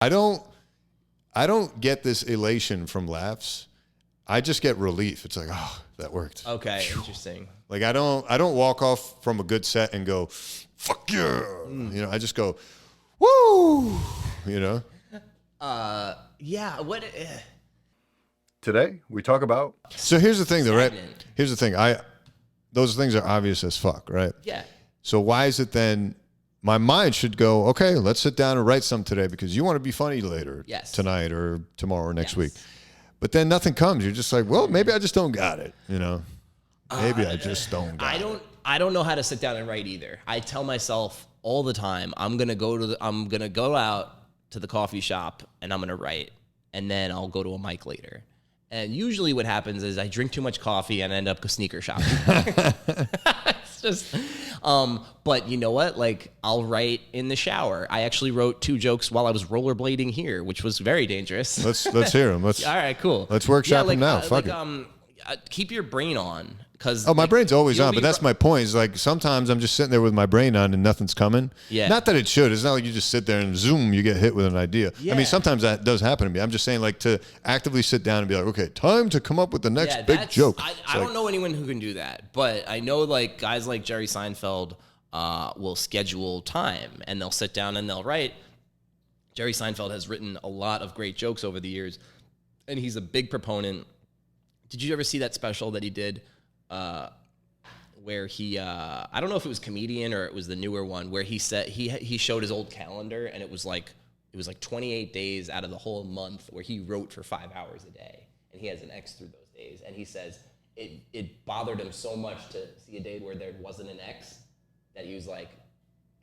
I don't get this elation from laughs. I just get relief. It's like, oh, that worked. Okay, interesting. Like I don't walk off from a good set and go, fuck yeah. You know, I just go, woo. You know. Yeah. What? Today we talk about. So here's the thing, though, right? Stagnant. Here's the thing. Those things are obvious as fuck, right? Yeah. So why is it then? My mind should go, okay, let's sit down and write some today because you want to be funny later, tonight or tomorrow or next week. But then nothing comes. You're just like, well, maybe I just don't got it. You know, maybe I just don't got it. I don't know how to sit down and write either. I tell myself all the time, I'm gonna go out to the coffee shop and I'm gonna write, and then I'll go to a mic later. And usually what happens is I drink too much coffee and end up sneaker shopping. It's just, but you know what? Like, I'll write in the shower. I actually wrote 2 jokes while I was rollerblading here, which was very dangerous. Let's hear them. All right, cool. Let's workshop them now. Fuck it. Keep your brain on. My brain's always on, but that's my point. Is like sometimes I'm just sitting there with my brain on and nothing's coming. Yeah. Not that it should. It's not like you just sit there and zoom, you get hit with an idea. Yeah. I mean, sometimes that does happen to me. I'm just saying, like, to actively sit down and be like, okay, time to come up with the next big joke. I don't know anyone who can do that, but I know like guys like Jerry Seinfeld will schedule time and they'll sit down and they'll write. Jerry Seinfeld has written a lot of great jokes over the years, and he's a big proponent. Did you ever see that special that he did? Where he, I don't know if it was Comedian or it was the newer one, where he said he showed his old calendar, and it was like 28 days out of the whole month where he wrote for 5 hours a day, and he has an X through those days. And he says it bothered him so much to see a day where there wasn't an X that he's like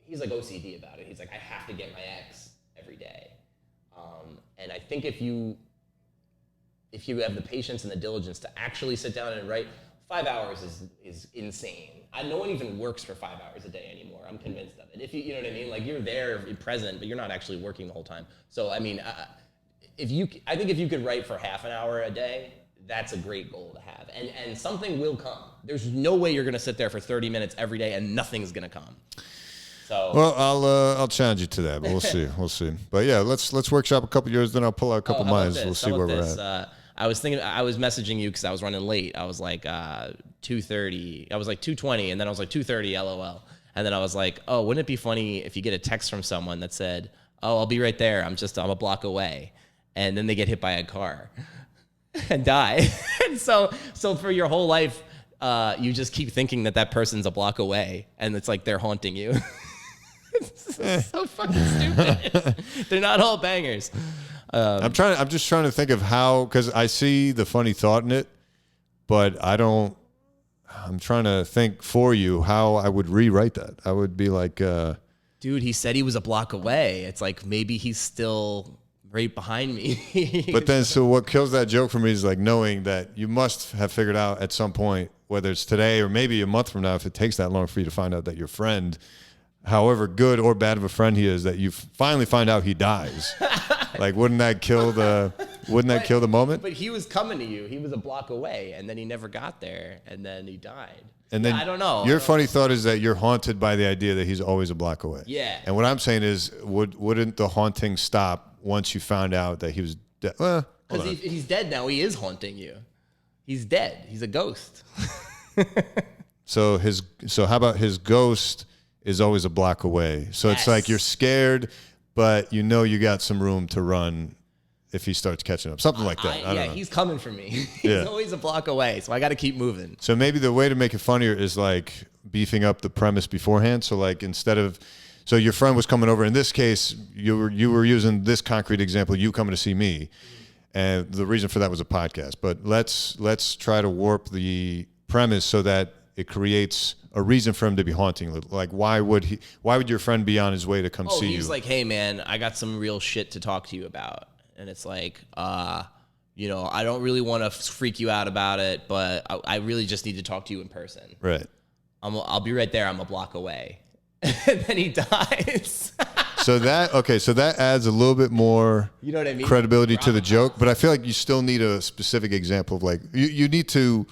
OCD about it. He's like, I have to get my X every day. And I think if you have the patience and the diligence to actually sit down and write, 5 hours is insane. No one even works for 5 hours a day anymore. I'm convinced of it. If you know what I mean, like you're there present, but you're not actually working the whole time. So I mean, I think if you could write for half an hour a day, that's a great goal to have. And something will come. There's no way you're gonna sit there for 30 minutes every day and nothing's gonna come. So well, I'll challenge you to that, but we'll see. We'll see. But yeah, let's workshop a couple of yours, then I'll pull out a couple of mine. We'll see where we're at. I was messaging you because I was running late. I was like 2:30. I was like 2:20, and then I was like 2:30. LOL. And then I was like, oh, wouldn't it be funny if you get a text from someone that said, oh, I'll be right there. I'm a block away, and then they get hit by a car and die. And so for your whole life, you just keep thinking that person's a block away, and it's like they're haunting you. It's so fucking stupid. They're not all bangers. I'm just trying to think of how, because I see the funny thought in it, but I'm trying to think for you how I would rewrite that. I would be like, dude, he said he was a block away. It's like, maybe he's still right behind me. But then, so what kills that joke for me is like knowing that you must have figured out at some point, whether it's today or maybe a month from now, if it takes that long for you to find out that your friend, however good or bad of a friend he is, that you finally find out he dies. Like, wouldn't that kill the moment? But he was coming to you. He was a block away, and then he never got there, and then he died. And then I don't know. Your funny thought is that you're haunted by the idea that he's always a block away. Yeah. And what I'm saying is, wouldn't the haunting stop once you found out that he was dead? Well, because he's dead now. He is haunting you. He's dead. He's a ghost. So how about his ghost is always a block away? So It's like you're scared, but you know you got some room to run if he starts catching up. Something like that. I don't know. He's coming for me. He's always a block away, so I got to keep moving. So maybe the way to make it funnier is like beefing up the premise beforehand. So like so your friend was coming over. In this case, you were using this concrete example, you coming to see me. And the reason for that was a podcast. But let's try to warp the premise so that it creates a reason for him to be haunting. Like, why would your friend be on his way to come see you? He's like, hey man, I got some real shit to talk to you about. And it's like, I don't really want to freak you out about it, but I really just need to talk to you in person. Right. I'll be right there. I'm a block away. And then he dies. So that adds a little bit more, you know what I mean, credibility to the joke. But I feel like you still need a specific example of like, you need to,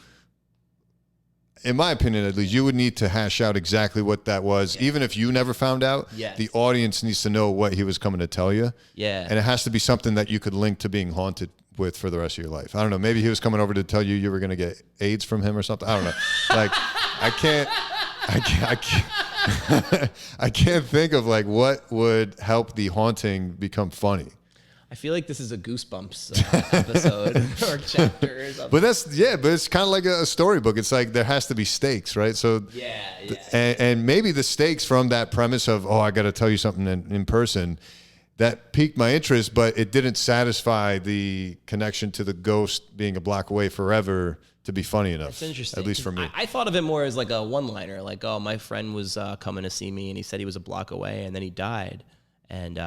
in my opinion, at least, you would need to hash out exactly what that was. Even if you never found out, the audience needs to know what he was coming to tell you. Yeah. And it has to be something that you could link to being haunted with for the rest of your life. I don't know. Maybe he was coming over to tell you were going to get AIDS from him or something. I don't know. Like, I can't I can't think of like what would help the haunting become funny. I feel like this is a Goosebumps episode or chapter or something. But it's kind of like a storybook. It's like there has to be stakes, right? So and maybe the stakes from that premise of, I got to tell you something in person, that piqued my interest, but it didn't satisfy the connection to the ghost being a block away forever to be funny enough. That's interesting. At least for me. I thought of it more as like a one-liner, like, my friend was coming to see me and he said he was a block away and then he died. And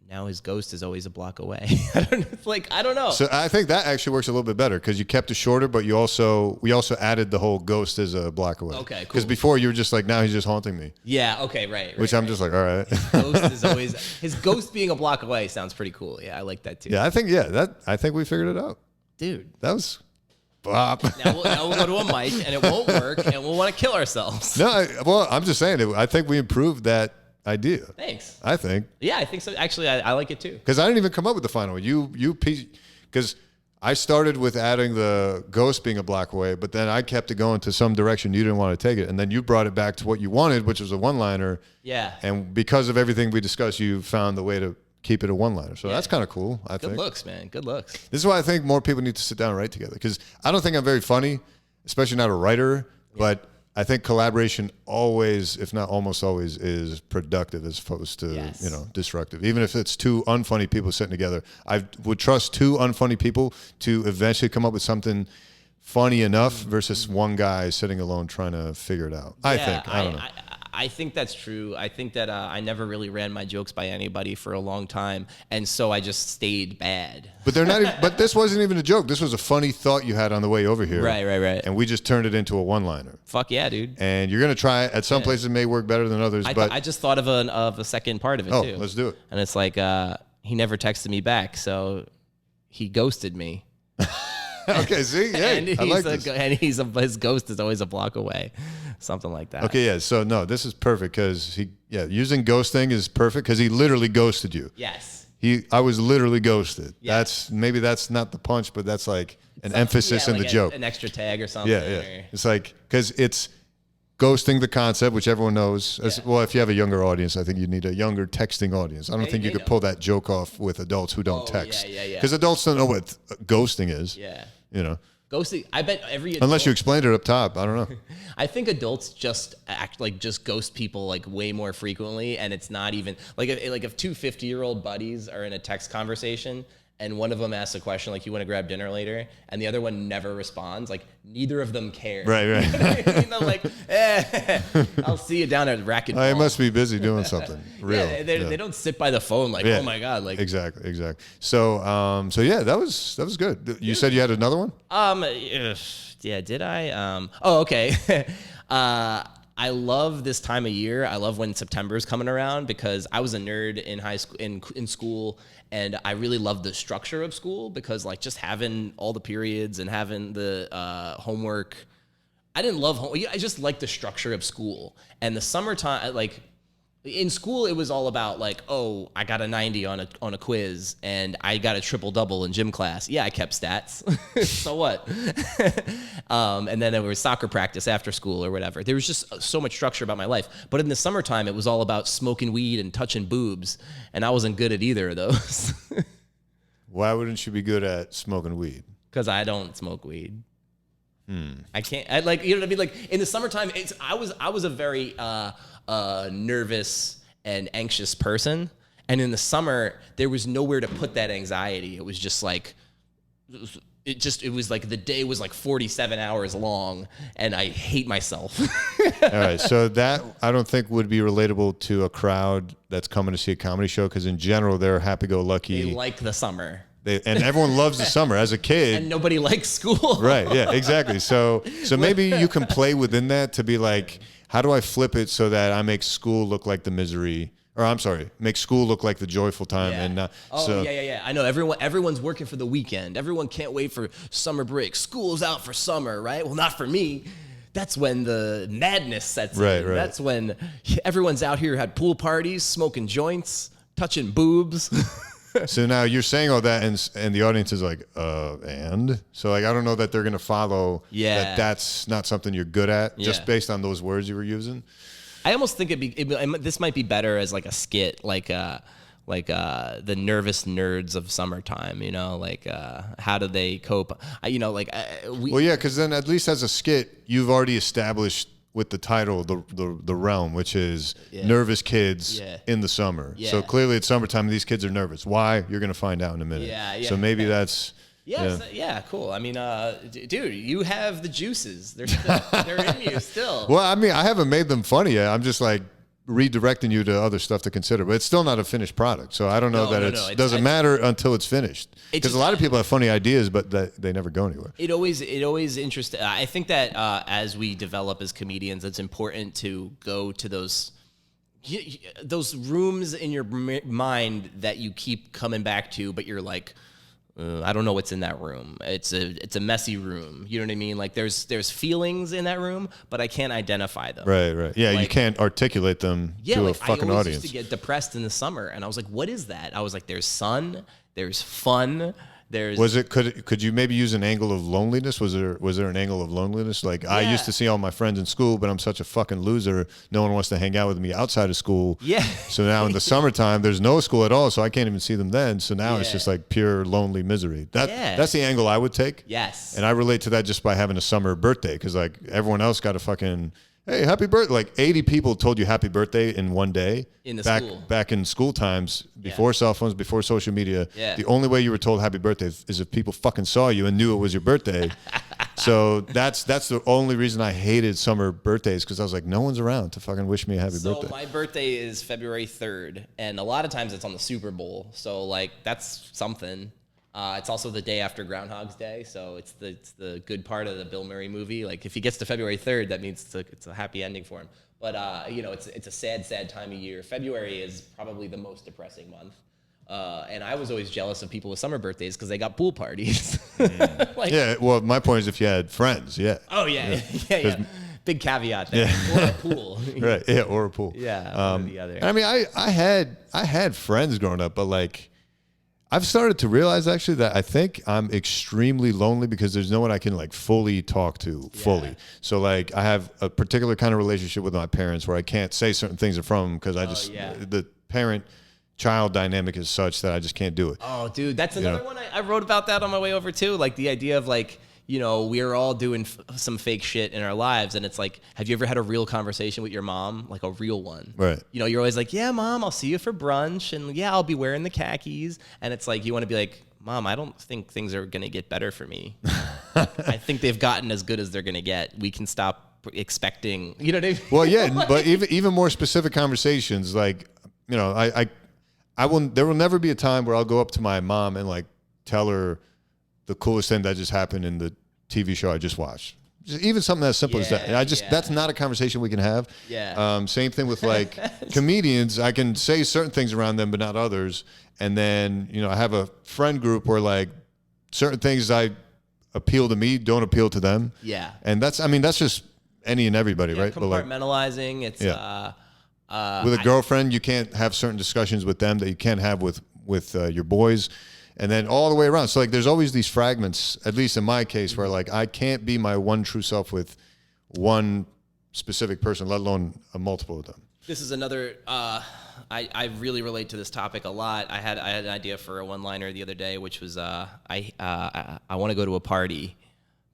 now his ghost is always a block away. I don't know. So I think that actually works a little bit better because you kept it shorter, but we also added the whole ghost as a block away. Okay, cool. Because before you were just like, now he's just haunting me. Yeah. Okay. Right. Which I'm just like, all right. His ghost being a block away sounds pretty cool. Yeah, I like that too. Yeah, I think we figured it out, dude. That was. Bop. Now we'll go to a mic and it won't work and we'll want to kill ourselves. No, I'm just saying. I think we improved that idea. Thanks. I think. Yeah, I think so. Actually, I like it too. Because I didn't even come up with the final one. Because I started with adding the ghost being a block away, but then I kept it going to some direction you didn't want to take it, and then you brought it back to what you wanted, which was a one-liner. Yeah. And because of everything we discussed, you found the way to keep it a one-liner. So that's kind of cool, I think. Good looks, man. Good looks. This is why I think more people need to sit down and write together, because I don't think I'm very funny, especially not a writer, but I think collaboration always, if not almost always, is productive as opposed to, disruptive. Even if it's two unfunny people sitting together, I would trust two unfunny people to eventually come up with something funny enough versus one guy sitting alone trying to figure it out. I think. I don't know. I think that's true. I think that I never really ran my jokes by anybody for a long time, and so I just stayed bad. But they're not. But this wasn't even a joke. This was a funny thought you had on the way over here. Right. And we just turned it into a one-liner. Fuck yeah, dude. And you're gonna try it. At some places, it may work better than others. But I just thought of a second part of it too. Let's do it. And it's like he never texted me back, so he ghosted me. Okay, see, I like this. And his ghost is always a block away, something like that. Okay, yeah. So no, this is perfect because using ghosting is perfect because he literally ghosted you. Yes. I was literally ghosted. Yeah. That's not the punch, but that's like an emphasis in the joke. An extra tag or something. Yeah. It's like because it's ghosting the concept, which everyone knows. Well, if you have a younger audience, I think you need a younger texting audience. I don't think you could pull that joke off with adults who don't text. Yeah. Because adults don't know what ghosting is. Yeah. Ghosting. I bet unless you explained it up top. I don't know. I think adults just ghost people like way more frequently, and it's not even if two 50-year-old buddies are in a text conversation and one of them asks a question like, you want to grab dinner later, and the other one never responds, like neither of them care. Right. I'll see you down at racquetball. I must be busy doing something real. They don't sit by the phone like, oh my God. Like exactly. So that was good. You said you had another one? Yeah, did I? Okay. I love this time of year. I love when September is coming around because I was a nerd in high school, in school, and I really loved the structure of school because like just having all the periods and having the homework. I didn't love home. I just liked the structure of school. And the summertime, like in school, it was all about like, oh, I got a 90 on a quiz and I got a triple double in gym class. Yeah, I kept stats. So what? And then there was soccer practice after school or whatever. There was just so much structure about my life. But in the summertime, it was all about smoking weed and touching boobs. And I wasn't good at either of those. Why wouldn't you be good at smoking weed? Because I don't smoke weed. I can't. You know what I mean? Like in the summertime, I was a very nervous and anxious person, and in the summer there was nowhere to put that anxiety. It was just like it was like the day was like 47 hours long, and I hate myself. All right, so that I don't think would be relatable to a crowd that's coming to see a comedy show because in general they're happy-go-lucky. They like the summer. And everyone loves the summer. As a kid, and nobody likes school. Right? Yeah, exactly. So maybe you can play within that to be like, how do I flip it so that I make school look like the misery, or I'm sorry, make school look like the joyful time, and yeah. I know everyone's working for the weekend. Everyone can't wait for summer break. School's out for summer, right? Well, not for me. that's when the madness sets in. Right. That's when everyone's out here had pool parties, smoking joints, touching boobs. So now you're saying all that, and the audience is like, and? So, like, I don't know that they're going to follow that that's not something you're good at, just based on those words you were using. I almost think this might be better as like a skit, like the nervous nerds of summertime, you know, like how do they cope? Well, yeah, because then at least as a skit, you've already established with the title the realm, which is nervous kids in the summer. Yeah. So clearly it's summertime and these kids are nervous. Why? You're going to find out in a minute. Yeah. So maybe that's... Yeah, cool. I mean, dude, you have the juices. They're in you still. Well, I mean, I haven't made them funny yet. I'm just like redirecting you to other stuff to consider, but it's still not a finished product. So I don't know it doesn't matter until it's finished. Because a lot of people have funny ideas, but they never go anywhere. It always interests. I think that as we develop as comedians, it's important to go to those rooms in your mind that you keep coming back to, but you're like, I don't know what's in that room. It's a messy room. You know what I mean? Like there's feelings in that room, but I can't identify them. Right. Yeah, like, you can't articulate them to a fucking I always audience. used to get depressed in the summer, and I was like, what is that? I was like, there's sun, there's fun. Could you maybe use an angle of loneliness? Was there an angle of loneliness? Like I used to see all my friends in school, but I'm such a fucking loser. No one wants to hang out with me outside of school. Yeah. So now in the summertime, there's no school at all, so I can't even see them then. So now it's just like pure lonely misery. That's the angle I would take. Yes. And I relate to that just by having a summer birthday, because like everyone else got a fucking, hey, happy birthday. Like 80 people told you happy birthday in one day. In the school. Back in school times, before cell phones, before social media. Yeah. The only way you were told happy birthday is if people fucking saw you and knew it was your birthday. So that's the only reason I hated summer birthdays, because I was like, no one's around to fucking wish me a happy birthday. So my birthday is February 3rd, and a lot of times it's on the Super Bowl. So like that's something. It's also the day after Groundhog's Day, so it's the good part of the Bill Murray movie. Like if he gets to February 3rd, that means it's a happy ending for him. But it's a sad time of year. February is probably the most depressing month. And I was always jealous of people with summer birthdays because they got pool parties. Well, my point is if you had friends, Oh yeah. Big caveat there. Or a pool. Right. Yeah, or a pool. Yeah. One or the other. I mean, I had friends growing up, but like, I've started to realize actually that I think I'm extremely lonely because there's no one I can like fully talk to fully. So like I have a particular kind of relationship with my parents where I can't say certain things in front of them because the parent-child dynamic is such that I just can't do it. Oh, dude, that's another one I wrote about that on my way over too. Like the idea of like, you know, we're all doing some fake shit in our lives. And it's like, have you ever had a real conversation with your mom? Like a real one. Right. You know, you're always like, yeah, Mom, I'll see you for brunch. And yeah, I'll be wearing the khakis. And it's like, you want to be like, Mom, I don't think things are going to get better for me. I think they've gotten as good as they're going to get. We can stop expecting, you know what I mean? Well, yeah, but even more specific conversations, like, you know, there will never be a time where I'll go up to my mom and like tell her the coolest thing that just happened in the TV show I just watched. Even something as simple as that. That's not a conversation we can have. Yeah. Same thing with like comedians. I can say certain things around them, but not others. And then, you know, I have a friend group where like certain things I appeal to me don't appeal to them. Yeah. And that's just any and everybody, right? Compartmentalizing. It's with a girlfriend, you can't have certain discussions with them that you can't have with your boys, and then all the way around. So like, there's always these fragments, at least in my case, where like I can't be my one true self with one specific person, let alone a multiple of them. This is another. I really relate to this topic a lot. I had an idea for a one-liner the other day, which was I want to go to a party,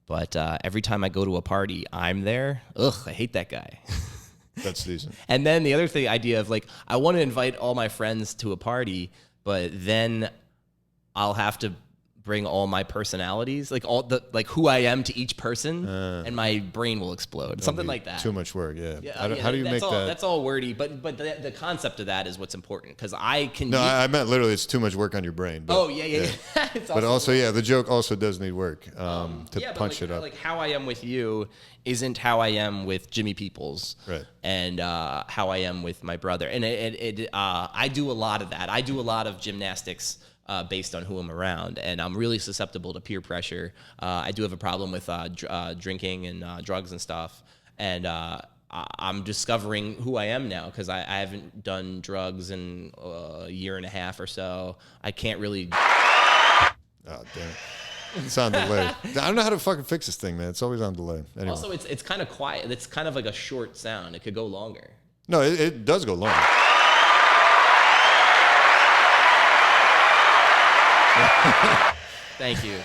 but every time I go to a party, I'm there. Ugh, I hate that guy. That's decent. And then the other idea of like, I want to invite all my friends to a party, but then I'll have to bring all my personalities, like who I am to each person, and my brain will explode. Something like that. Too much work, yeah. How do you make that? That's all wordy, but the concept of that is what's important, because I can. No, I meant literally it's too much work on your brain. But, but also, the joke also does need work to punch it up. Like how I am with you isn't how I am with Jimmy Peoples, right? And how I am with my brother, and I do a lot of that. I do a lot of gymnastics based on who I'm around, and I'm really susceptible to peer pressure. I do have a problem with drinking and drugs and stuff, and I'm discovering who I am now because I haven't done drugs in a year and a half or so. I can't really. Oh, damn it. It's on delay. I don't know how to fucking fix this thing, man. It's always on delay. Anyway. Also, it's kind of quiet. It's kind of like a short sound. It could go longer. No, it does go long. Thank you.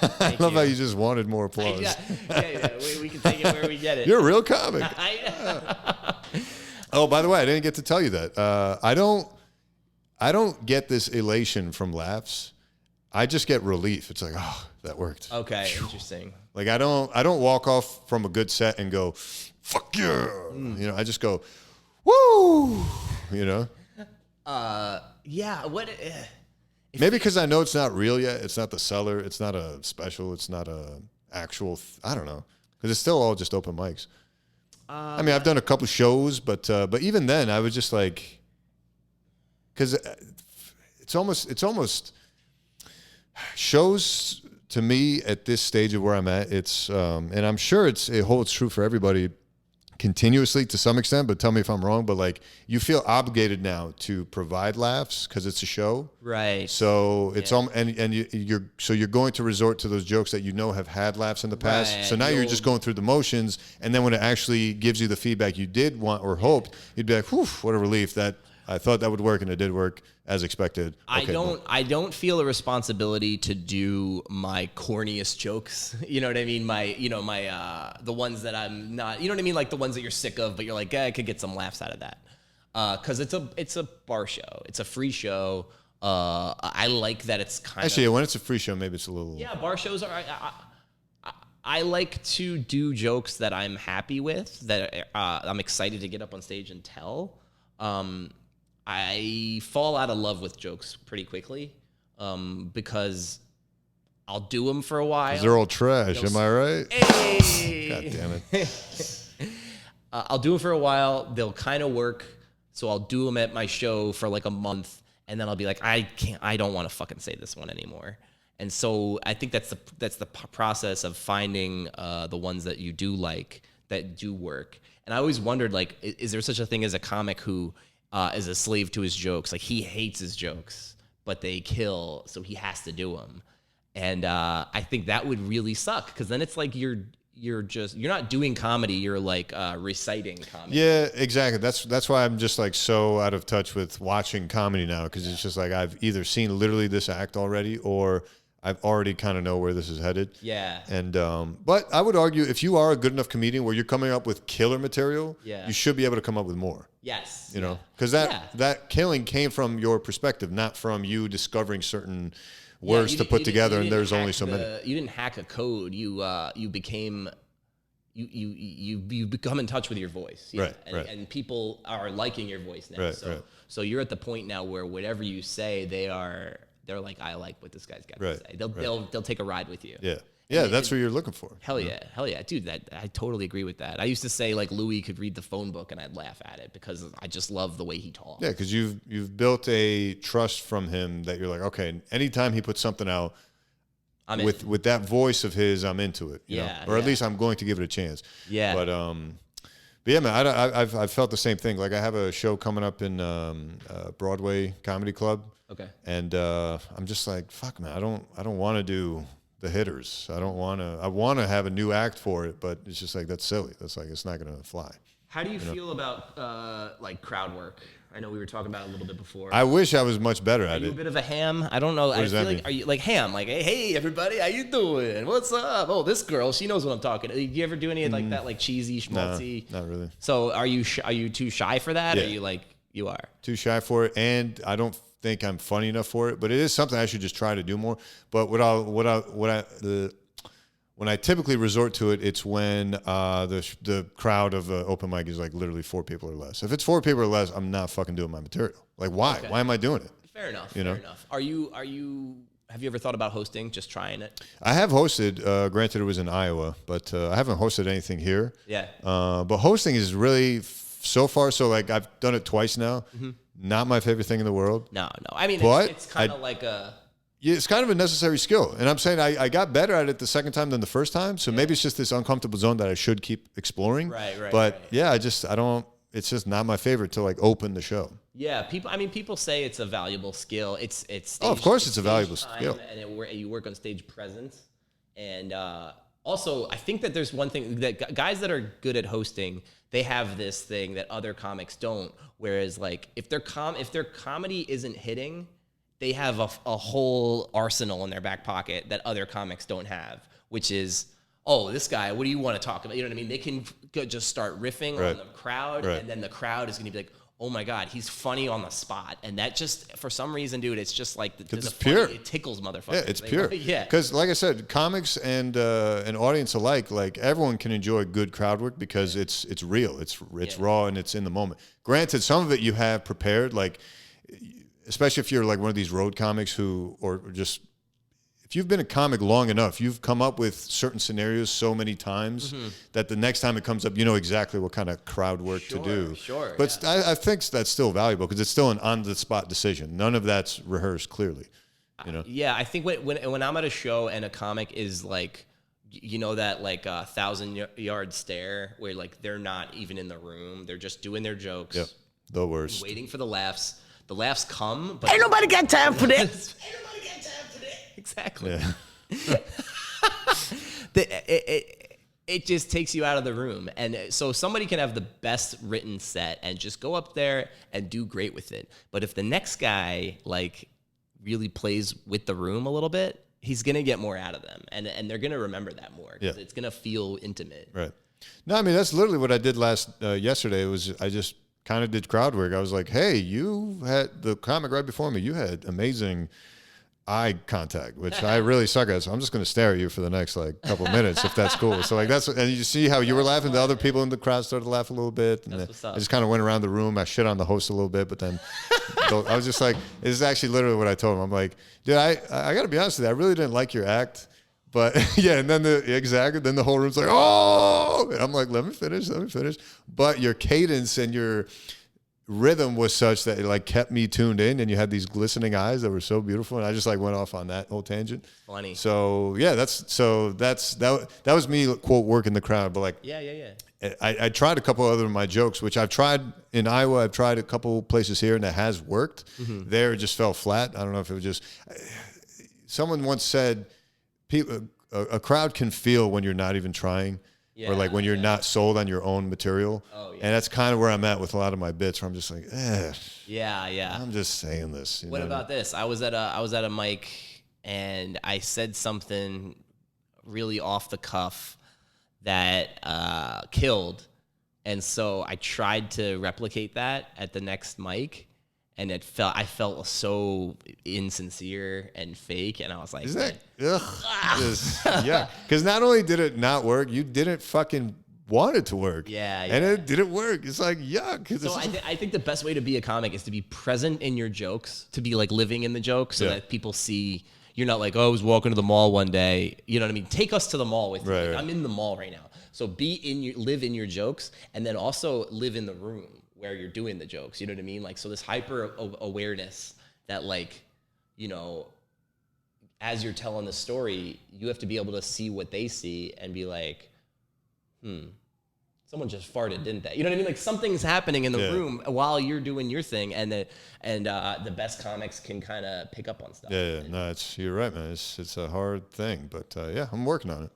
I love how you just wanted more applause. Yeah. We can take it where we get it. You're a real comic. Oh, by the way, I didn't get to tell you that. I don't get this elation from laughs. I just get relief. It's like, oh, that worked. Okay, interesting. Like I don't walk off from a good set and go, fuck yeah. You know, I just go, woo. You know. Yeah. Maybe because I know it's not real yet. It's not the seller. It's not a special. It's not a actual. I don't know, because it's still all just open mics. I mean, I've done a couple shows, but even then, I was just like, because it's almost shows to me at this stage of where I'm at. It's and I'm sure it holds true for everybody continuously to some extent, but tell me if I'm wrong, but like you feel obligated now to provide laughs because it's a show. Right. So it's you're going to resort to those jokes that you know have had laughs in the past. Right. So now you're just going through the motions, and then when it actually gives you the feedback you did want or hoped, you'd be like, whew, what a relief that I thought that would work and it did work as expected. Okay, I don't feel a responsibility to do my corniest jokes. You know what I mean? The ones that I'm not, you know what I mean? Like the ones that you're sick of, but you're like, I could get some laughs out of that. Cause it's a bar show. It's a free show. I like that it's kind of. Actually, when it's a free show, maybe it's a little. Yeah, bar shows are. I like to do jokes that I'm happy with, that I'm excited to get up on stage and tell. I fall out of love with jokes pretty quickly because I'll do them for a while. They're all trash, am I right? Hey! God damn it. I'll do them for a while. They'll kind of work. So I'll do them at my show for like a month. And then I'll be like, I don't want to fucking say this one anymore. And so I think that's the process of finding the ones that you do like, that do work. And I always wondered, like, is there such a thing as a comic who is a slave to his jokes? Like, he hates his jokes, but they kill, so he has to do them. And I think that would really suck, because then it's like you're not doing comedy, you're like reciting comedy. Yeah, exactly. That's why I'm just like so out of touch with watching comedy now, because it's just like I've either seen literally this act already, or I've already kind of know where this is headed. Yeah. And but I would argue if you are a good enough comedian where you're coming up with killer material, you should be able to come up with more. Yes. You know, because that killing came from your perspective, not from you discovering certain words to put together, and there's only so many. You didn't hack a code. You become in touch with your voice. Right, and people are liking your voice now. Right. So you're at the point now where whatever you say, they're like, I like what this guy's got to say. They'll take a ride with you. Yeah. Yeah, that's what you're looking for. Hell yeah, dude. I totally agree with that. I used to say like Louis could read the phone book, and I'd laugh at it because I just love the way he talks. Yeah, because you've built a trust from him that you're like, okay, anytime he puts something out, with that voice of his, I'm into it. You know? Or at least I'm going to give it a chance. Yeah. But yeah, man, I've felt the same thing. Like I have a show coming up in Broadway Comedy Club. Okay. And I'm just like, fuck, man, I don't want to do the hitters. I want to have a new act for it, but it's just like, that's silly. That's like, it's not going to fly. How do you feel about like crowd work? I know we were talking about it a little bit before. I wish I was much better at it. Are you a bit of a ham? I don't know. What does that mean? Are you like ham? Like, hey, everybody, how you doing? What's up? Oh, this girl, she knows what I'm talking. Do you ever do any like that, like cheesy, schmaltzy? No, not really. So are you too shy for that? Yeah. Or are you like, you are? Too shy for it, and I don't think I'm funny enough for it, but it is something I should just try to do more. But when I typically resort to it, it's when the crowd of open mic is like literally 4 people or less. If it's 4 people or less, I'm not fucking doing my material. Like, why? Okay. Why am I doing it? Fair enough. Fair enough. Have you ever thought about hosting? Just trying it? I have hosted. Granted, it was in Iowa, but I haven't hosted anything here. Yeah. But hosting is really so far. So like I've done it twice now. Mm-hmm. Not my favorite thing in the world. No. I mean, But it's kind of like a... Yeah, it's kind of a necessary skill. And I'm saying I got better at it the second time than the first time. So maybe it's just this uncomfortable zone that I should keep exploring. Right. But yeah, I don't, it's just not my favorite to like open the show. Yeah, people say it's a valuable skill. It's stage, of course it's a valuable time, skill. And you work on stage presence. And also, I think that there's one thing that guys that are good at hosting, they have this thing that other comics don't. Whereas like if their comedy isn't hitting, they have a whole arsenal in their back pocket that other comics don't have, which is, oh, this guy, what do you want to talk about? You know what I mean? They can just start riffing on the crowd, and then the crowd is going to be like, oh my God, he's funny on the spot. And that just, for some reason, dude, it's just like, it's pure. It tickles motherfuckers. Yeah, it's pure. Yeah. Because like I said, comics and an audience alike, like everyone can enjoy good crowd work because it's real, it's raw, and it's in the moment. Granted, some of it you have prepared, like, especially if you're like one of these road comics or just, if you've been a comic long enough, you've come up with certain scenarios so many times that the next time it comes up, you know exactly what kind of crowd work to do. Sure. But I think that's still valuable because it's still an on-the-spot decision. None of that's rehearsed clearly. You know? Yeah, I think when I'm at a show and a comic is like, you know, that like 1,000-yard stare where like they're not even in the room, they're just doing their jokes. Yep, the worst. Waiting for the laughs. The laughs come, but Ain't nobody got time for that. Ain't nobody got time for that. Exactly. Yeah. It just takes you out of the room. And so somebody can have the best written set and just go up there and do great with it. But if the next guy like really plays with the room a little bit, he's going to get more out of them. And they're going to remember that more because it's going to feel intimate. Right. No, I mean, that's literally what I did yesterday. I just kind of did crowd work. I was like, hey, you had the comic right before me. You had amazing eye contact, which I really suck at. So I'm just going to stare at you for the next like couple of minutes, if that's cool. So like and you see how you were laughing. The other people in the crowd started to laugh a little bit. And I just kind of went around the room. I shit on the host a little bit, but then I was just like, this is actually literally what I told him. I'm like, dude, I got to be honest with you. I really didn't like your act. But yeah, and then then the whole room's like, oh, and I'm like, let me finish. But your cadence and your rhythm was such that it like kept me tuned in, and you had these glistening eyes that were so beautiful, and I just like went off on that whole tangent. Funny. So yeah, that was me, quote, working the crowd. But like, yeah. I tried a couple other of my jokes, which I've tried in Iowa. I've tried a couple places here, and that has worked. There, it just fell flat. I don't know if it was just. Someone once said, a crowd can feel when you're not even trying, or like when you're not sold on your own material. Oh, yeah. And that's kind of where I'm at with a lot of my bits, where I'm just like, yeah. I'm just saying this. What about this? I was at a mic and I said something really off the cuff that killed, and so I tried to replicate that at the next mic. And I felt so insincere and fake, and I was like, "Is that yeah?" Because not only did it not work, you didn't fucking want it to work. Yeah. And it didn't work. It's like yuck. So I think the best way to be a comic is to be present in your jokes, to be like living in the joke, so that people see you're not like, oh, I was walking to the mall one day. You know what I mean? Take us to the mall with you. Like, I'm in the mall right now. So live in your jokes, and then also live in the room where you're doing the jokes, you know what I mean? Like, so this hyper awareness that, like, you know, as you're telling the story, you have to be able to see what they see and be like, someone just farted, didn't they? You know what I mean? Like, something's happening in the room while you're doing your thing, and the best comics can kind of pick up on stuff. Yeah. No, you're right, man. It's a hard thing, but I'm working on it.